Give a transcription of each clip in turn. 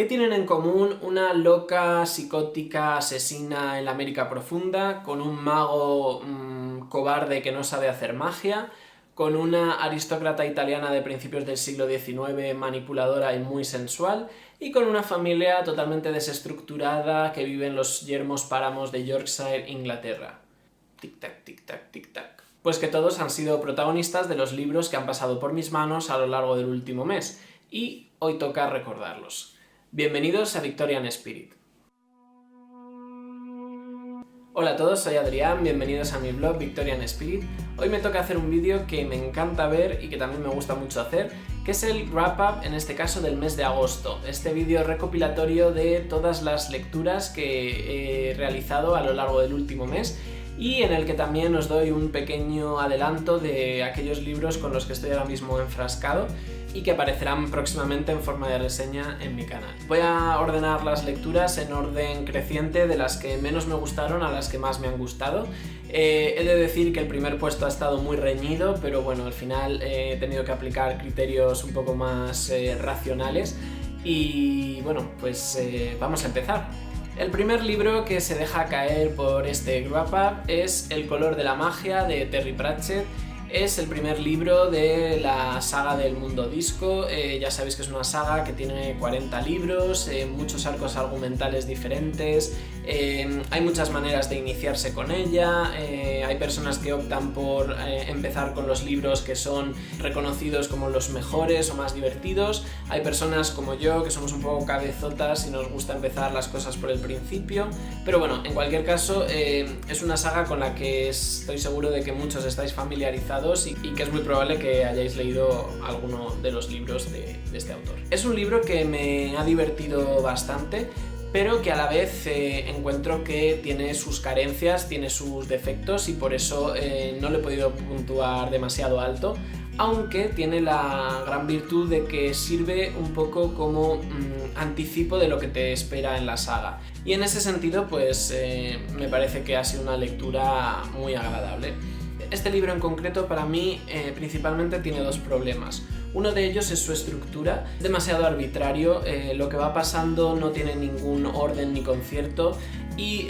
¿Qué tienen en común una loca, psicótica, asesina en la América profunda, con un mago cobarde que no sabe hacer magia, con una aristócrata italiana de principios del siglo XIX manipuladora y muy sensual, y con una familia totalmente desestructurada que vive en los yermos páramos de Yorkshire, Inglaterra? Tic-tac, tic-tac, tic-tac. Pues que todos han sido protagonistas de los libros que han pasado por mis manos a lo largo del último mes, y hoy toca recordarlos. Bienvenidos a Victorian Spirit. Hola a todos, soy Adrián, bienvenidos a mi blog Victorian Spirit. Hoy me toca hacer un vídeo que me encanta ver y que también me gusta mucho hacer, que es el wrap-up, en este caso del mes de agosto. Este vídeo recopilatorio de todas las lecturas que he realizado a lo largo del último mes y en el que también os doy un pequeño adelanto de aquellos libros con los que estoy ahora mismo enfrascado y que aparecerán próximamente en forma de reseña en mi canal. Voy a ordenar las lecturas en orden creciente, de las que menos me gustaron a las que más me han gustado. He de decir que el primer puesto ha estado muy reñido, pero bueno, al final he tenido que aplicar criterios un poco más racionales y bueno, pues vamos a empezar. El primer libro que se deja caer por este wrap-up es El color de la magia, de Terry Pratchett. Es el primer libro de la saga del mundo disco. Ya sabéis que es una saga que tiene 40 libros, muchos arcos argumentales diferentes, hay muchas maneras de iniciarse con ella, hay personas que optan por empezar con los libros que son reconocidos como los mejores o más divertidos, hay personas como yo que somos un poco cabezotas y nos gusta empezar las cosas por el principio, pero bueno, en cualquier caso es una saga con la que estoy seguro de que muchos estáis familiarizados y que es muy probable que hayáis leído alguno de los libros de este autor. Es un libro que me ha divertido bastante, pero que a la vez encuentro que tiene sus carencias, tiene sus defectos y por eso no lo he podido puntuar demasiado alto, aunque tiene la gran virtud de que sirve un poco como anticipo de lo que te espera en la saga. Y en ese sentido, pues me parece que ha sido una lectura muy agradable. Este libro en concreto para mí principalmente tiene dos problemas. Uno de ellos es su estructura, es demasiado arbitrario, lo que va pasando no tiene ningún orden ni concierto y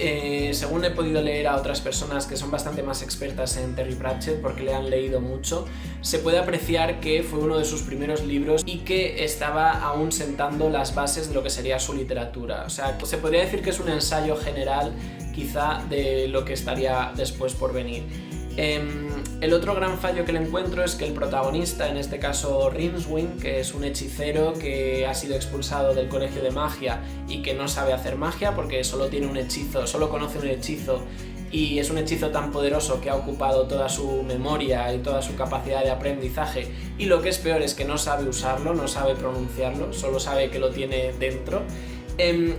según he podido leer a otras personas que son bastante más expertas en Terry Pratchett porque le han leído mucho, se puede apreciar que fue uno de sus primeros libros y que estaba aún sentando las bases de lo que sería su literatura. O sea, se podría decir que es un ensayo general quizá de lo que estaría después por venir. El otro gran fallo que le encuentro es que el protagonista, en este caso Rincewind, que es un hechicero que ha sido expulsado del colegio de magia y que no sabe hacer magia porque solo tiene un hechizo, solo conoce un hechizo y es un hechizo tan poderoso que ha ocupado toda su memoria y toda su capacidad de aprendizaje y lo que es peor es que no sabe usarlo, no sabe pronunciarlo, solo sabe que lo tiene dentro.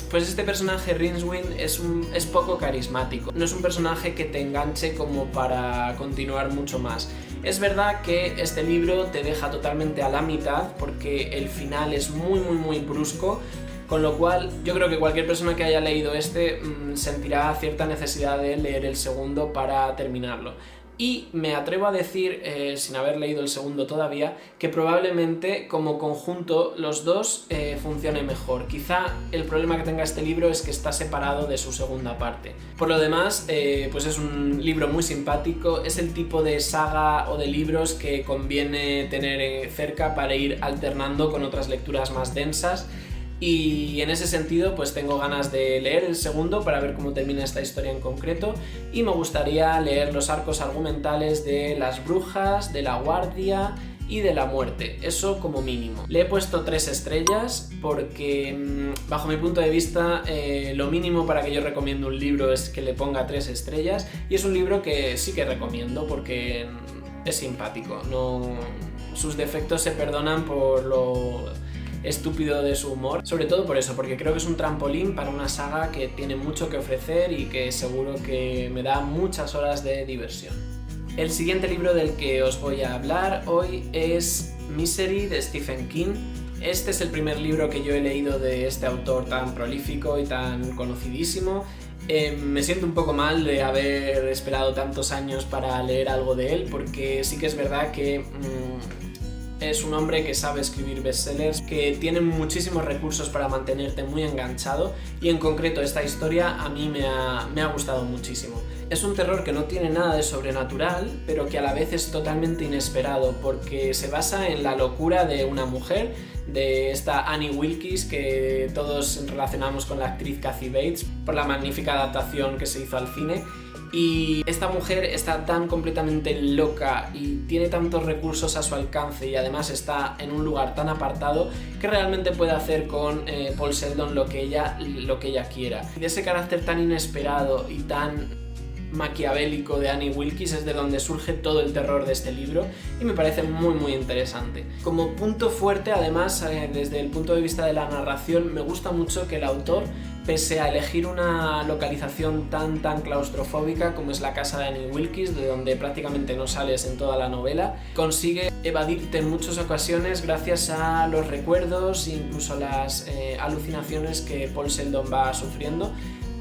Pues este personaje Rincewind es poco carismático, no es un personaje que te enganche como para continuar mucho más. Es verdad que este libro te deja totalmente a la mitad porque el final es muy brusco, con lo cual yo creo que cualquier persona que haya leído este sentirá cierta necesidad de leer el segundo para terminarlo. Y me atrevo a decir, sin haber leído el segundo todavía, que probablemente como conjunto los dos funcionen mejor. Quizá el problema que tenga este libro es que está separado de su segunda parte. Por lo demás, pues es un libro muy simpático, es el tipo de saga o de libros que conviene tener cerca para ir alternando con otras lecturas más densas. Y en ese sentido pues tengo ganas de leer el segundo para ver cómo termina esta historia en concreto y me gustaría leer los arcos argumentales de las brujas, de la guardia y de la muerte, eso como mínimo. Le he puesto 3 estrellas porque bajo mi punto de vista lo mínimo para que yo recomiende un libro es que le ponga 3 estrellas y es un libro que sí que recomiendo porque es simpático, sus defectos se perdonan por lo estúpido de su humor, sobre todo por eso, porque creo que es un trampolín para una saga que tiene mucho que ofrecer y que seguro que me da muchas horas de diversión. El siguiente libro del que os voy a hablar hoy es Misery, de Stephen King. Este es el primer libro que yo he leído de este autor tan prolífico y tan conocidísimo. Me siento un poco mal de haber esperado tantos años para leer algo de él, porque sí que es verdad que Es un hombre que sabe escribir bestsellers, que tiene muchísimos recursos para mantenerte muy enganchado, y en concreto esta historia a mí me ha gustado muchísimo. Es un terror que no tiene nada de sobrenatural, pero que a la vez es totalmente inesperado, porque se basa en la locura de una mujer, de esta Annie Wilkes, que todos relacionamos con la actriz Kathy Bates, por la magnífica adaptación que se hizo al cine. Y esta mujer está tan completamente loca y tiene tantos recursos a su alcance, y además está en un lugar tan apartado, que realmente puede hacer con Paul Sheldon lo que ella quiera. Y de ese carácter tan inesperado y tan maquiavélico de Annie Wilkes es de donde surge todo el terror de este libro, y me parece muy interesante. Como punto fuerte, además, desde el punto de vista de la narración, me gusta mucho que el autor, pese a elegir una localización tan claustrofóbica como es la casa de Annie Wilkes, de donde prácticamente no sales en toda la novela, consigue evadirte en muchas ocasiones gracias a los recuerdos e incluso las alucinaciones que Paul Sheldon va sufriendo.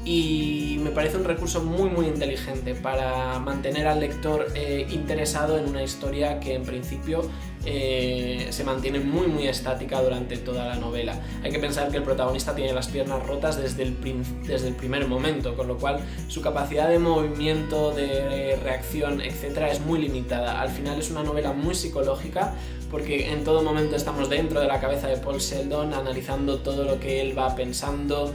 Y me parece un recurso muy inteligente para mantener al lector interesado en una historia que en principio se mantiene muy estática durante toda la novela. Hay que pensar que el protagonista tiene las piernas rotas desde el primer momento, con lo cual su capacidad de movimiento, de reacción, etc. es muy limitada. Al final es una novela muy psicológica, porque en todo momento estamos dentro de la cabeza de Paul Sheldon, analizando todo lo que él va pensando.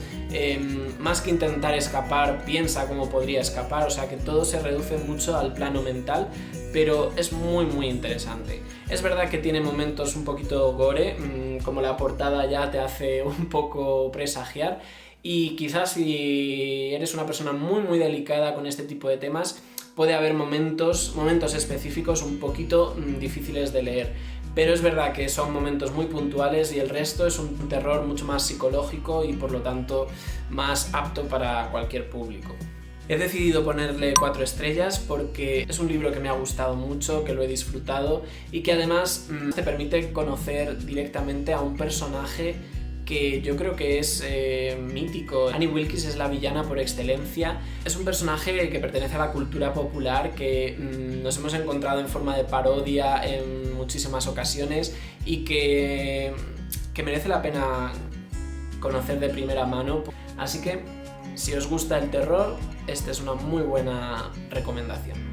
Más que intentar escapar, piensa cómo podría escapar, o sea que todo se reduce mucho al plano mental, pero es muy interesante. Es verdad que tiene momentos un poquito gore, como la portada ya te hace un poco presagiar, y quizás si eres una persona muy delicada con este tipo de temas, puede haber momentos específicos un poquito difíciles de leer. Pero es verdad que son momentos muy puntuales, y el resto es un terror mucho más psicológico y por lo tanto más apto para cualquier público. He decidido ponerle 4 estrellas porque es un libro que me ha gustado mucho, que lo he disfrutado y que además te permite conocer directamente a un personaje que yo creo que es mítico. Annie Wilkes es la villana por excelencia. Es un personaje que pertenece a la cultura popular, que nos hemos encontrado en forma de parodia en muchísimas ocasiones, y que merece la pena conocer de primera mano. Así que, si os gusta el terror, esta es una muy buena recomendación.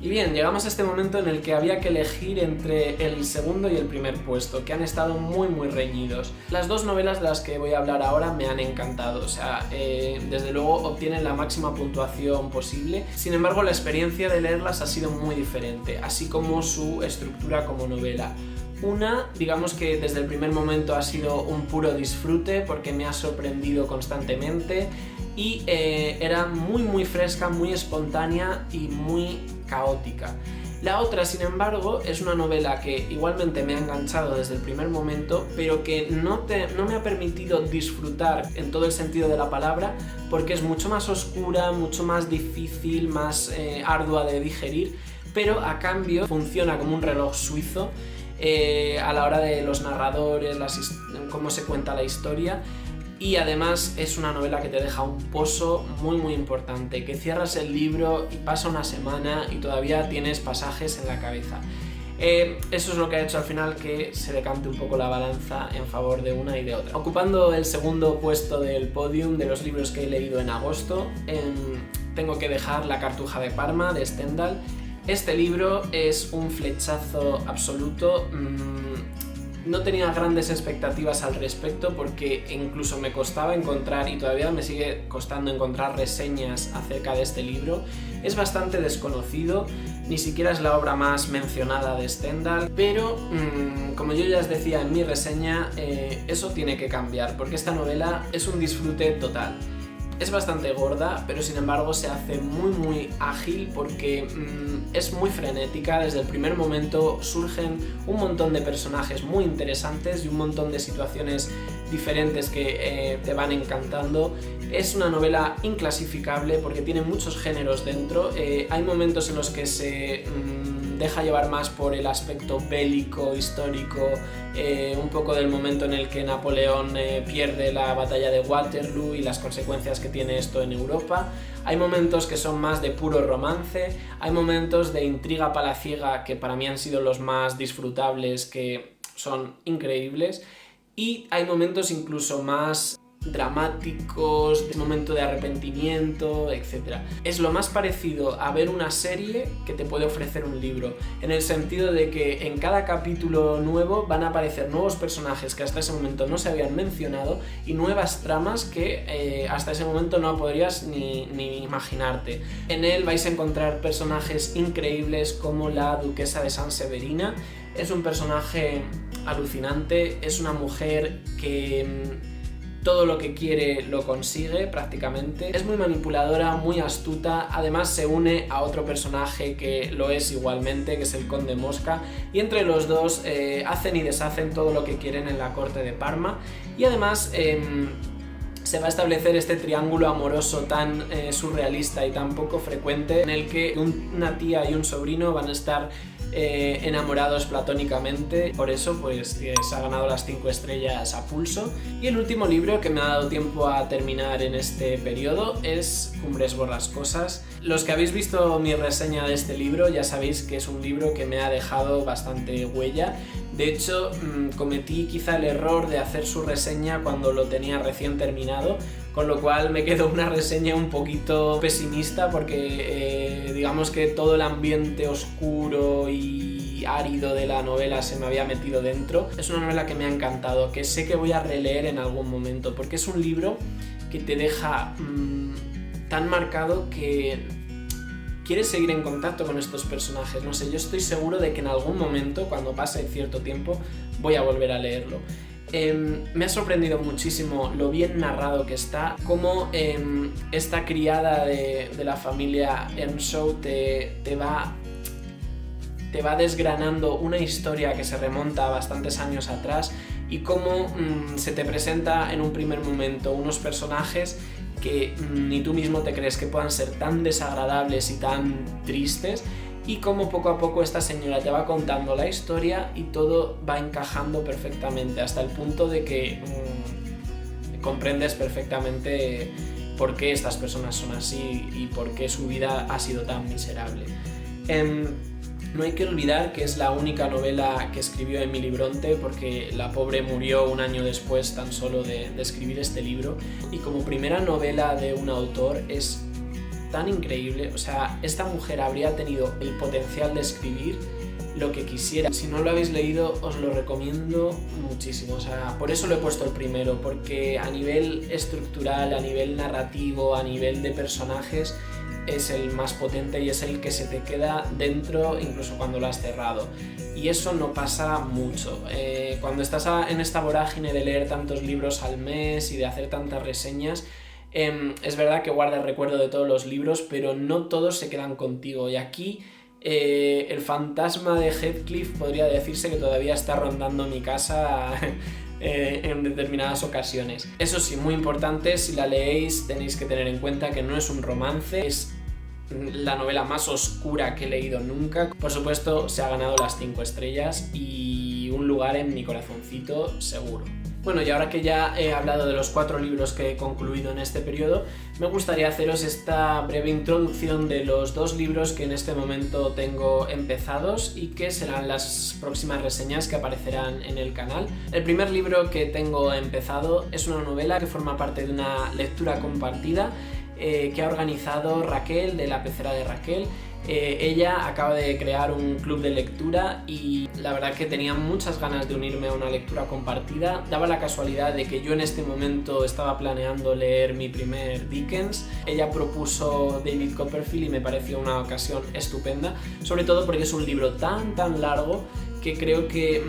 Y bien, llegamos a este momento en el que había que elegir entre el segundo y el primer puesto, que han estado muy reñidos. Las dos novelas de las que voy a hablar ahora me han encantado, o sea, desde luego obtienen la máxima puntuación posible. Sin embargo, la experiencia de leerlas ha sido muy diferente, así como su estructura como novela. Una, digamos que desde el primer momento ha sido un puro disfrute, porque me ha sorprendido constantemente, y era muy fresca, muy espontánea y muy caótica. La otra, sin embargo, es una novela que igualmente me ha enganchado desde el primer momento, pero que no me ha permitido disfrutar en todo el sentido de la palabra, porque es mucho más oscura, mucho más difícil, más ardua de digerir, pero a cambio funciona como un reloj suizo a la hora de los narradores, cómo se cuenta la historia. Y además es una novela que te deja un pozo muy importante, que cierras el libro y pasa una semana y todavía tienes pasajes en la cabeza. Eso es lo que ha hecho al final que se decante un poco la balanza en favor de una y de otra. Ocupando el segundo puesto del podium de los libros que he leído en agosto, tengo que dejar La Cartuja de Parma, de Stendhal. Este libro es un flechazo absoluto. No tenía grandes expectativas al respecto, porque incluso me costaba encontrar, y todavía me sigue costando encontrar, reseñas acerca de este libro. Es bastante desconocido, ni siquiera es la obra más mencionada de Stendhal, pero como yo ya os decía en mi reseña, eso tiene que cambiar, porque esta novela es un disfrute total. Es bastante gorda, pero sin embargo se hace muy ágil, porque es muy frenética. Desde el primer momento surgen un montón de personajes muy interesantes y un montón de situaciones diferentes que te van encantando. Es una novela inclasificable porque tiene muchos géneros dentro. Hay momentos en los que se deja llevar más por el aspecto bélico, histórico, un poco del momento en el que Napoleón pierde la batalla de Waterloo y las consecuencias que tiene esto en Europa. Hay momentos que son más de puro romance, hay momentos de intriga palaciega que para mí han sido los más disfrutables, que son increíbles, y hay momentos incluso más dramáticos, momento de arrepentimiento, etc. Es lo más parecido a ver una serie que te puede ofrecer un libro, en el sentido de que en cada capítulo nuevo van a aparecer nuevos personajes que hasta ese momento no se habían mencionado y nuevas tramas que hasta ese momento no podrías ni imaginarte. En él vais a encontrar personajes increíbles como la duquesa de Sanseverina. Es un personaje alucinante, es una mujer que todo lo que quiere lo consigue prácticamente. Es muy manipuladora, muy astuta, además se une a otro personaje que lo es igualmente, que es el Conde Mosca, y entre los dos hacen y deshacen todo lo que quieren en la corte de Parma, y además se va a establecer este triángulo amoroso tan surrealista y tan poco frecuente, en el que una tía y un sobrino van a estar enamorados platónicamente. Por eso pues se ha ganado las 5 estrellas a pulso. Y el último libro que me ha dado tiempo a terminar en este periodo es Cumbres Borrascosas. Los que habéis visto mi reseña de este libro ya sabéis que es un libro que me ha dejado bastante huella. De hecho, cometí quizá el error de hacer su reseña cuando lo tenía recién terminado, con lo cual me quedó una reseña un poquito pesimista porque digamos que todo el ambiente oscuro y árido de la novela se me había metido dentro. Es una novela que me ha encantado, que sé que voy a releer en algún momento, porque es un libro que te deja tan marcado que quieres seguir en contacto con estos personajes. No sé, yo estoy seguro de que en algún momento, cuando pase cierto tiempo, voy a volver a leerlo. Me ha sorprendido muchísimo lo bien narrado que está, cómo esta criada de la familia Earnshaw te va desgranando una historia que se remonta a bastantes años atrás, y cómo se te presenta en un primer momento unos personajes que ni tú mismo te crees que puedan ser tan desagradables y tan tristes, y cómo poco a poco esta señora te va contando la historia y todo va encajando perfectamente, hasta el punto de que comprendes perfectamente por qué estas personas son así y por qué su vida ha sido tan miserable. No hay que olvidar que es la única novela que escribió Emily Bronte, porque la pobre murió un año después tan solo de escribir este libro, y como primera novela de un autor es tan increíble. O sea, esta mujer habría tenido el potencial de escribir lo que quisiera. Si no lo habéis leído, os lo recomiendo muchísimo. O sea, por eso lo he puesto el primero, porque a nivel estructural, a nivel narrativo, a nivel de personajes, es el más potente y es el que se te queda dentro incluso cuando lo has cerrado, y eso no pasa mucho. Cuando estás en esta vorágine de leer tantos libros al mes y de hacer tantas reseñas, es verdad que guardas recuerdo de todos los libros, pero no todos se quedan contigo, y aquí el fantasma de Heathcliff podría decirse que todavía está rondando mi casa en determinadas ocasiones. Eso sí, muy importante, si la leéis tenéis que tener en cuenta que no es un romance, es la novela más oscura que he leído nunca. Por supuesto, se ha ganado las 5 estrellas y un lugar en mi corazoncito seguro. Bueno, y ahora que ya he hablado de los 4 libros que he concluido en este periodo, me gustaría haceros esta breve introducción de los 2 libros que en este momento tengo empezados y que serán las próximas reseñas que aparecerán en el canal. El primer libro que tengo empezado es una novela que forma parte de una lectura compartida que ha organizado Raquel, de La Pecera de Raquel. Ella acaba de crear un club de lectura y la verdad que tenía muchas ganas de unirme a una lectura compartida. Daba la casualidad de que yo en este momento estaba planeando leer mi primer Dickens. Ella propuso David Copperfield y me pareció una ocasión estupenda, sobre todo porque es un libro tan largo que creo que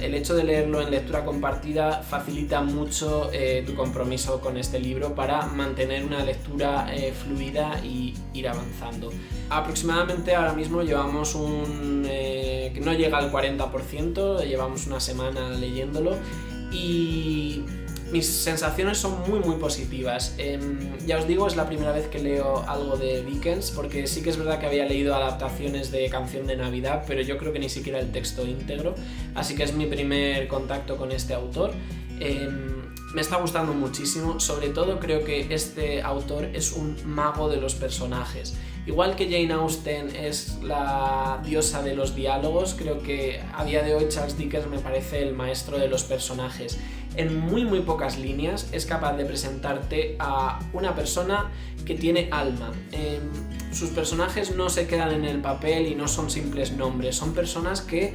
el hecho de leerlo en lectura compartida facilita mucho tu compromiso con este libro para mantener una lectura fluida y ir avanzando. Aproximadamente ahora mismo llevamos que no llega al 40%, llevamos una semana leyéndolo y mis sensaciones son muy positivas. Ya os digo, es la primera vez que leo algo de Dickens, porque sí que es verdad que había leído adaptaciones de Canción de Navidad, pero yo creo que ni siquiera el texto íntegro, así que es mi primer contacto con este autor. Me está gustando muchísimo, sobre todo creo que este autor es un mago de los personajes. Igual que Jane Austen es la diosa de los diálogos, creo que a día de hoy Charles Dickens me parece el maestro de los personajes. En muy pocas líneas es capaz de presentarte a una persona que tiene alma. Sus personajes no se quedan en el papel y no son simples nombres, son personas que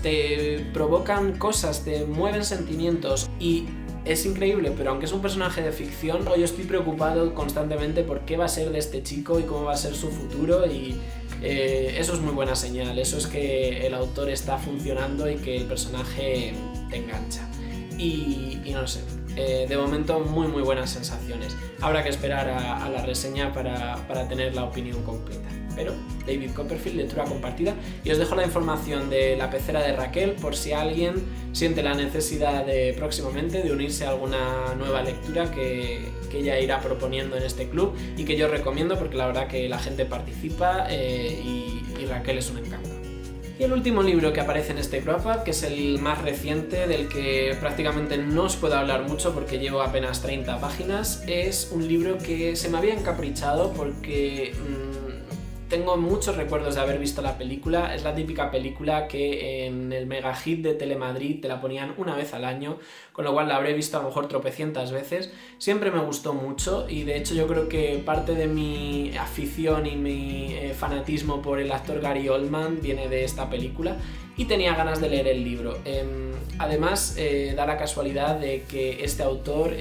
te provocan cosas, te mueven sentimientos y es increíble, pero aunque es un personaje de ficción, yo estoy preocupado constantemente por qué va a ser de este chico y cómo va a ser su futuro, y eso es muy buena señal, eso es que el autor está funcionando y que el personaje te engancha. Y no sé, de momento muy buenas sensaciones. Habrá que esperar a la reseña para tener la opinión completa. Pero David Copperfield, lectura compartida, y os dejo la información de La pecera de Raquel por si alguien siente la necesidad próximamente de unirse a alguna nueva lectura que ella irá proponiendo en este club y que yo recomiendo, porque la verdad que la gente participa y Raquel es un encanto. Y el último libro que aparece en este Wrap Up, que es el más reciente, del que prácticamente no os puedo hablar mucho porque llevo apenas 30 páginas, es un libro que se me había encaprichado porque tengo muchos recuerdos de haber visto la película. Es la típica película que en el mega hit de Telemadrid te la ponían una vez al año, con lo cual la habré visto a lo mejor tropecientas veces. Siempre me gustó mucho y de hecho yo creo que parte de mi afición y mi fanatismo por el actor Gary Oldman viene de esta película y tenía ganas de leer el libro. Además, da la casualidad de que este autor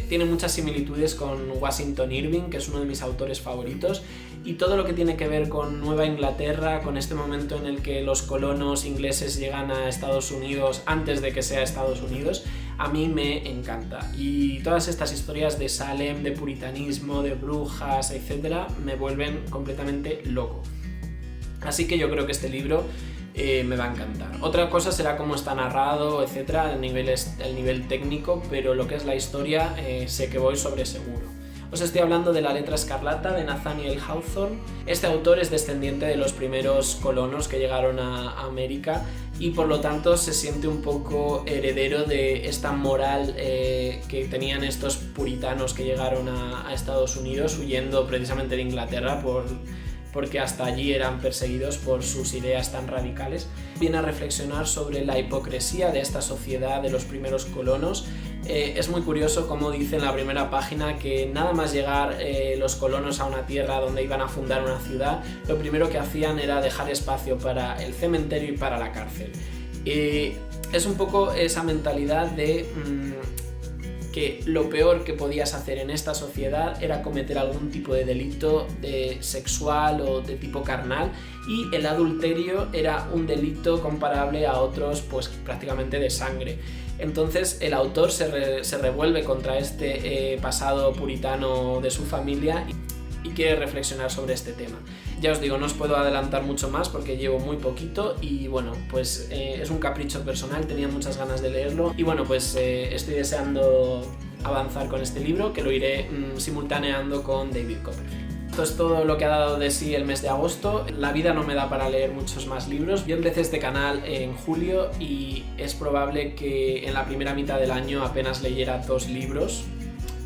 tiene muchas similitudes con Washington Irving, que es uno de mis autores favoritos, y todo lo que tiene que ver con Nueva Inglaterra, con este momento en el que los colonos ingleses llegan a Estados Unidos antes de que sea Estados Unidos, a mí me encanta. Y todas estas historias de Salem, de puritanismo, de brujas, etc., me vuelven completamente loco. Así que yo creo que este libro me va a encantar. Otra cosa será cómo está narrado, etcétera, el nivel técnico, pero lo que es la historia sé que voy sobre seguro. Os estoy hablando de La letra escarlata de Nathaniel Hawthorne. Este autor es descendiente de los primeros colonos que llegaron a América y por lo tanto se siente un poco heredero de esta moral que tenían estos puritanos que llegaron a Estados Unidos huyendo precisamente de Inglaterra porque hasta allí eran perseguidos por sus ideas tan radicales. Viene a reflexionar sobre la hipocresía de esta sociedad de los primeros colonos. Es muy curioso cómo dice en la primera página que nada más llegar los colonos a una tierra donde iban a fundar una ciudad, lo primero que hacían era dejar espacio para el cementerio y para la cárcel. Es un poco esa mentalidad de que lo peor que podías hacer en esta sociedad era cometer algún tipo de delito sexual o de tipo carnal, y el adulterio era un delito comparable a otros pues prácticamente de sangre. Entonces el autor se revuelve contra este pasado puritano de su familia y quiere reflexionar sobre este tema. Ya os digo, no os puedo adelantar mucho más porque llevo muy poquito y bueno, pues es un capricho personal, tenía muchas ganas de leerlo y bueno, pues estoy deseando avanzar con este libro, que lo iré simultaneando con David Copperfield. Esto es todo lo que ha dado de sí el mes de agosto. La vida no me da para leer muchos más libros. Yo empecé este canal en julio y es probable que en la primera mitad del año apenas leyera 2 libros.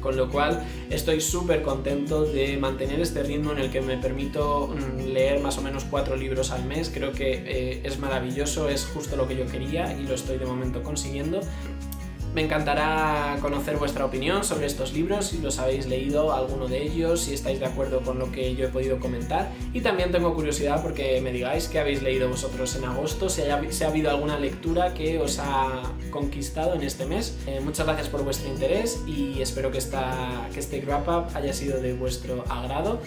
Con lo cual estoy súper contento de mantener este ritmo en el que me permito leer más o menos 4 libros al mes. Creo que es maravilloso, es justo lo que yo quería y lo estoy de momento consiguiendo. Me encantará conocer vuestra opinión sobre estos libros, si los habéis leído alguno de ellos, si estáis de acuerdo con lo que yo he podido comentar, y también tengo curiosidad porque me digáis qué habéis leído vosotros en agosto, si ha habido alguna lectura que os ha conquistado en este mes. Muchas gracias por vuestro interés y espero que este wrap up haya sido de vuestro agrado.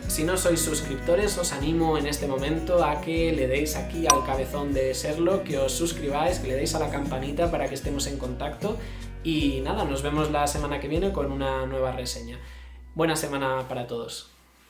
Si no sois suscriptores, os animo en este momento a que le deis aquí al cabezón de serlo, que os suscribáis, que le deis a la campanita para que estemos en contacto y nada, nos vemos la semana que viene con una nueva reseña. Buena semana para todos.